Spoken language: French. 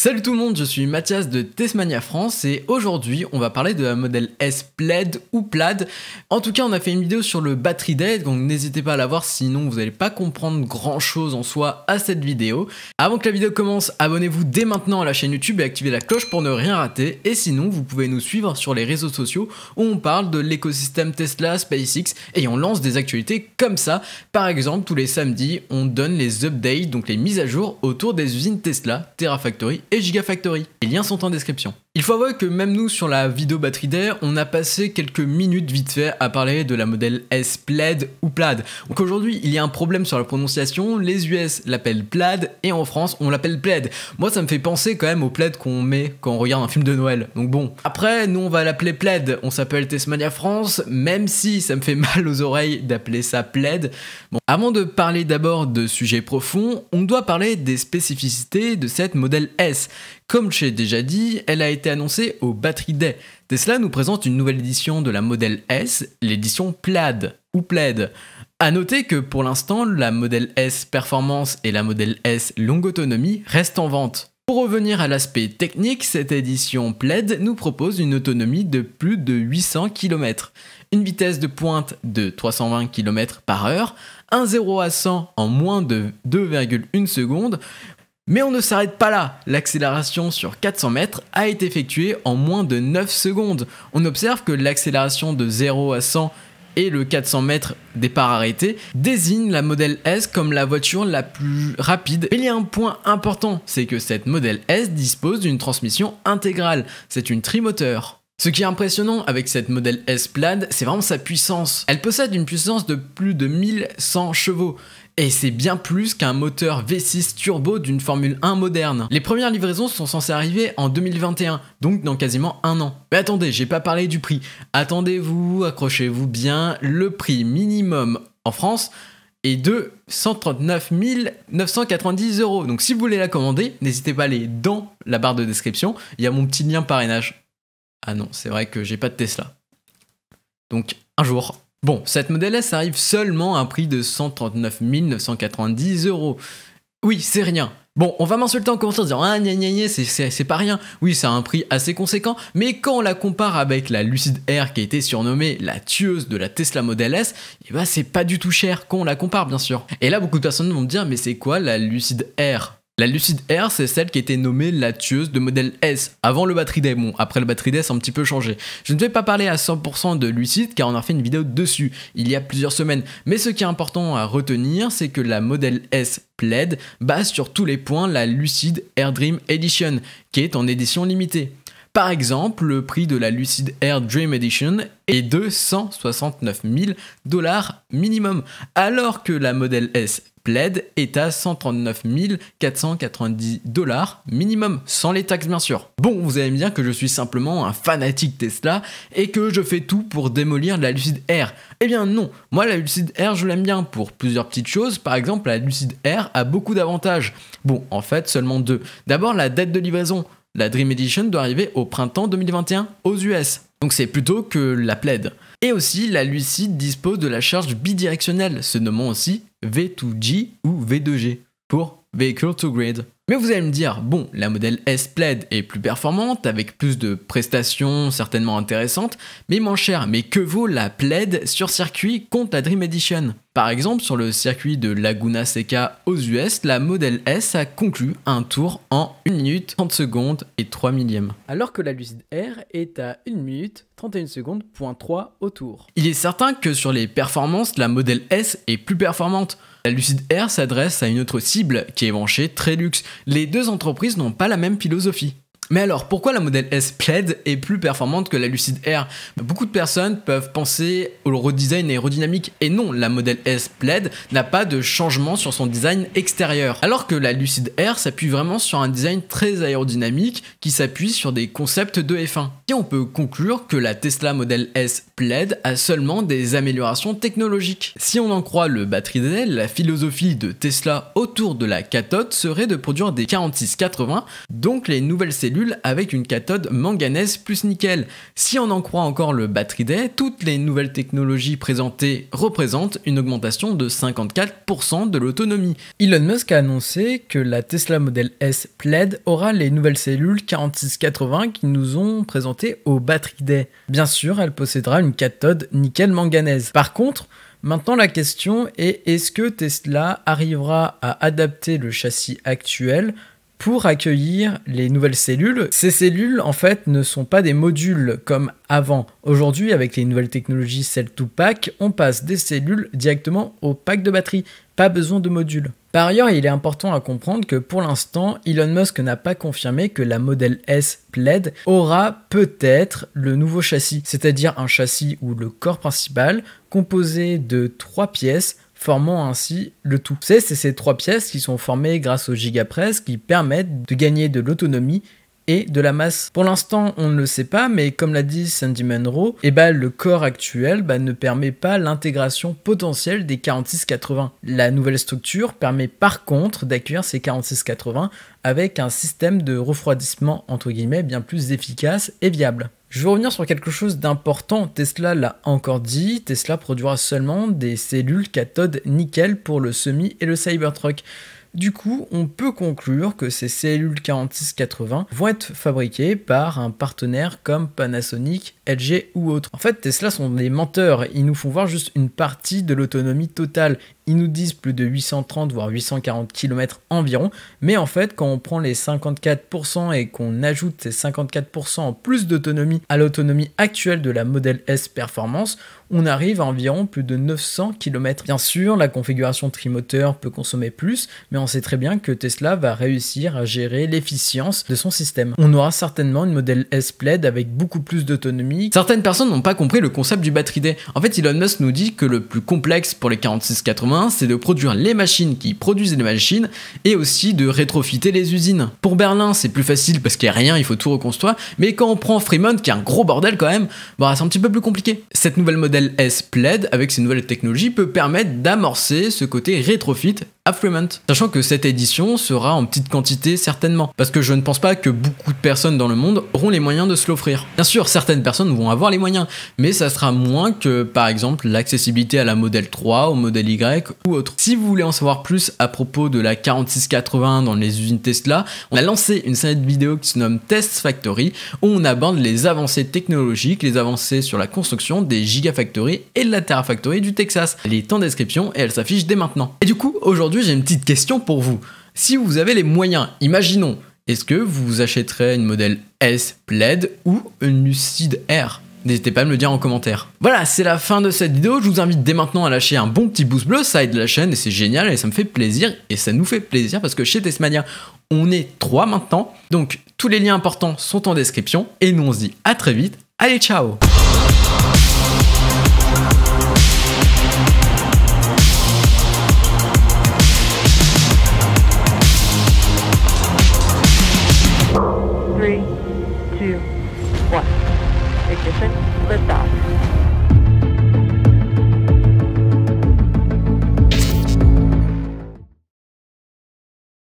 Salut tout le monde, je suis Mathias de Tesmania France et aujourd'hui on va parler de la modèle S Plaid ou Plaid. En tout cas on a fait une vidéo sur le Battery Day, donc n'hésitez pas à la voir sinon vous n'allez pas comprendre grand chose en soi à cette vidéo. Avant que la vidéo commence, abonnez-vous dès maintenant à la chaîne YouTube et activez la cloche pour ne rien rater. Et sinon vous pouvez nous suivre sur les réseaux sociaux où on parle de l'écosystème Tesla, SpaceX et on lance des actualités comme ça. Par exemple tous les samedis on donne les updates, donc les mises à jour autour des usines Tesla, Terafactory et Gigafactory. Les liens sont en description. Il faut avouer que même nous sur la vidéo Battery Day, on a passé quelques minutes vite fait à parler de la modèle S Plaid ou Plaid. Donc aujourd'hui il y a un problème sur la prononciation, les US l'appellent Plaid et en France on l'appelle Plaid. Moi ça me fait penser quand même au Plaid qu'on met quand on regarde un film de Noël. Donc bon, après nous on va l'appeler Plaid, on s'appelle Tesmania France, même si ça me fait mal aux oreilles d'appeler ça Plaid. Bon, avant de parler d'abord de sujets profonds, on doit parler des spécificités de cette modèle S. Comme je l'ai déjà dit, elle a été annoncée au Battery Day. Tesla nous présente une nouvelle édition de la modèle S, l'édition Plaid ou Plaid. A noter que pour l'instant, la modèle S Performance et la modèle S Longue Autonomie restent en vente. Pour revenir à l'aspect technique, cette édition Plaid nous propose une autonomie de plus de 800 km, une vitesse de pointe de 320 km/h, un 0 à 100 en moins de 2,1 secondes. Mais on ne s'arrête pas là, l'accélération sur 400 mètres a été effectuée en moins de 9 secondes. On observe que l'accélération de 0 à 100 et le 400 mètres départ arrêté désignent la modèle S comme la voiture la plus rapide. Mais il y a un point important, c'est que cette modèle S dispose d'une transmission intégrale, c'est une trimoteur. Ce qui est impressionnant avec cette modèle S Plaid, c'est vraiment sa puissance. Elle possède une puissance de plus de 1100 chevaux. Et c'est bien plus qu'un moteur V6 turbo d'une Formule 1 moderne. Les premières livraisons sont censées arriver en 2021, donc dans quasiment un an. Mais attendez, j'ai pas parlé du prix. Attendez-vous, accrochez-vous bien, le prix minimum en France est de 139 990 €. Donc si vous voulez la commander, n'hésitez pas à aller dans la barre de description, il y a mon petit lien parrainage. Ah non, c'est vrai que j'ai pas de Tesla. Donc un jour. Bon, cette modèle S arrive seulement à un prix de 139 990 €. Oui, c'est rien. Bon, on va m'insulter en commentaire en disant « Ah, gna gna gna, c'est pas rien ». Oui, c'est un prix assez conséquent, mais quand on la compare avec la Lucid Air qui a été surnommée la tueuse de la Tesla Model S, eh ben c'est pas du tout cher quand on la compare, bien sûr. Et là, beaucoup de personnes vont me dire « Mais c'est quoi la Lucid Air ?» La Lucid Air, c'est celle qui a été nommée la tueuse de modèle S, avant le Battery Day. Bon, après le Battery Day, c'est un petit peu changé. Je ne vais pas parler à 100% de Lucid, car on a fait une vidéo dessus, il y a plusieurs semaines. Mais ce qui est important à retenir, c'est que la modèle S Plaid base sur tous les points la Lucid Air Dream Edition, qui est en édition limitée. Par exemple, le prix de la Lucid Air Dream Edition est de 169 000 $ minimum, alors que la modèle S Plaid est à 139 490 $ minimum, sans les taxes bien sûr. Bon, vous allez me dire que je suis simplement un fanatique Tesla et que je fais tout pour démolir la Lucid Air. Eh bien non, moi la Lucid Air je l'aime bien pour plusieurs petites choses. Par exemple, la Lucid Air a beaucoup d'avantages. Bon, en fait seulement deux. D'abord la date de livraison. La Dream Edition doit arriver au printemps 2021 aux US. Donc c'est plutôt que la Plaid. Et aussi, la Lucid dispose de la charge bidirectionnelle, se nommant aussi V2G ou V2G pour Vehicle to Grid. Mais vous allez me dire, bon, la modèle S Plaid est plus performante, avec plus de prestations certainement intéressantes, mais moins chère. Mais que vaut la Plaid sur circuit contre la Dream Edition? Par exemple, sur le circuit de Laguna Seca aux US, la modèle S a conclu un tour en 1 minute 30 secondes et 3 millièmes. Alors que la Lucid Air est à 1 minute 31 secondes, .3 au tour. Il est certain que sur les performances, la modèle S est plus performante. La Lucid Air s'adresse à une autre cible qui est branchée très luxe. Les deux entreprises n'ont pas la même philosophie. Mais alors, pourquoi la modèle S Plaid est plus performante que la Lucid Air? Beaucoup de personnes peuvent penser au redesign aérodynamique, et non, la modèle S Plaid n'a pas de changement sur son design extérieur. Alors que la Lucid Air s'appuie vraiment sur un design très aérodynamique qui s'appuie sur des concepts de F1. Et on peut conclure que la Tesla Model S Plaid a seulement des améliorations technologiques. Si on en croit le Battery Day, la philosophie de Tesla autour de la cathode serait de produire des 4680, donc les nouvelles cellules avec une cathode manganèse plus nickel. Si on en croit encore le Battery Day, toutes les nouvelles technologies présentées représentent une augmentation de 54% de l'autonomie. Elon Musk a annoncé que la Tesla Model S Plaid aura les nouvelles cellules 4680 qui nous ont présentées au Battery Day. Bien sûr, elle possédera une cathode nickel-manganèse. Par contre, maintenant la question est, est-ce que Tesla arrivera à adapter le châssis actuel pour accueillir les nouvelles cellules? Ces cellules, en fait, ne sont pas des modules comme avant. Aujourd'hui, avec les nouvelles technologies Cell to Pack, on passe des cellules directement au pack de batterie. Pas besoin de modules. Par ailleurs, il est important à comprendre que pour l'instant, Elon Musk n'a pas confirmé que la Model S Plaid aura peut-être le nouveau châssis, c'est-à-dire un châssis où le corps principal, composé de 3 pièces, formant ainsi le tout. C'est ces 3 pièces qui sont formées grâce au gigapress qui permettent de gagner de l'autonomie et de la masse. Pour l'instant, on ne le sait pas, mais comme l'a dit Sandy Munro, le corps actuel ne permet pas l'intégration potentielle des 4680. La nouvelle structure permet par contre d'accueillir ces 4680 avec un système de refroidissement entre guillemets bien plus efficace et viable. Je veux revenir sur quelque chose d'important, Tesla l'a encore dit, Tesla produira seulement des cellules cathode nickel pour le Semi et le Cybertruck. Du coup, on peut conclure que ces cellules 4680 vont être fabriquées par un partenaire comme Panasonic, LG ou autre. En fait, Tesla sont des menteurs, ils nous font voir juste une partie de l'autonomie totale. Ils nous disent plus de 830 voire 840 km environ, mais en fait, quand on prend les 54% et qu'on ajoute ces 54% en plus d'autonomie à l'autonomie actuelle de la Model S Performance, on arrive à environ plus de 900 km. Bien sûr, la configuration trimoteur peut consommer plus, mais on sait très bien que Tesla va réussir à gérer l'efficience de son système. On aura certainement une Model S Plaid avec beaucoup plus d'autonomie. Certaines personnes n'ont pas compris le concept du Battery Day. En fait, Elon Musk nous dit que le plus complexe pour les 4680, c'est de produire les machines qui produisent les machines et aussi de rétrofiter les usines. Pour Berlin, c'est plus facile parce qu'il n'y a rien, il faut tout reconstruire, mais quand on prend Fremont, qui est un gros bordel quand même, c'est un petit peu plus compliqué. Cette nouvelle Model S Plaid, avec ses nouvelles technologies, peut permettre d'amorcer ce côté rétrofit à Fremont. Sachant que cette édition sera en petite quantité certainement, parce que je ne pense pas que beaucoup de personnes dans le monde auront les moyens de se l'offrir. Bien sûr, certaines personnes vont avoir les moyens, mais ça sera moins que par exemple l'accessibilité à la Model 3, au Model Y ou autre. Si vous voulez en savoir plus à propos de la 4680 dans les usines Tesla, on a lancé une série de vidéos qui se nomme Test Factory, où on aborde les avancées technologiques, les avancées sur la construction des Gigafactory et de la Terafactory du Texas. Elle est en description et elle s'affiche dès maintenant. Et du coup, aujourd'hui, j'ai une petite question pour vous. Si vous avez les moyens, imaginons, est-ce que vous achèterez une Model S Plaid ou une Lucid Air ? N'hésitez pas à me le dire en commentaire. Voilà, c'est la fin de cette vidéo. Je vous invite dès maintenant à lâcher un bon petit pouce bleu, ça aide la chaîne et c'est génial et ça me fait plaisir et ça nous fait plaisir parce que chez Testmania, on est 3 maintenant. Donc tous les liens importants sont en description et nous on se dit à très vite. Allez, ciao!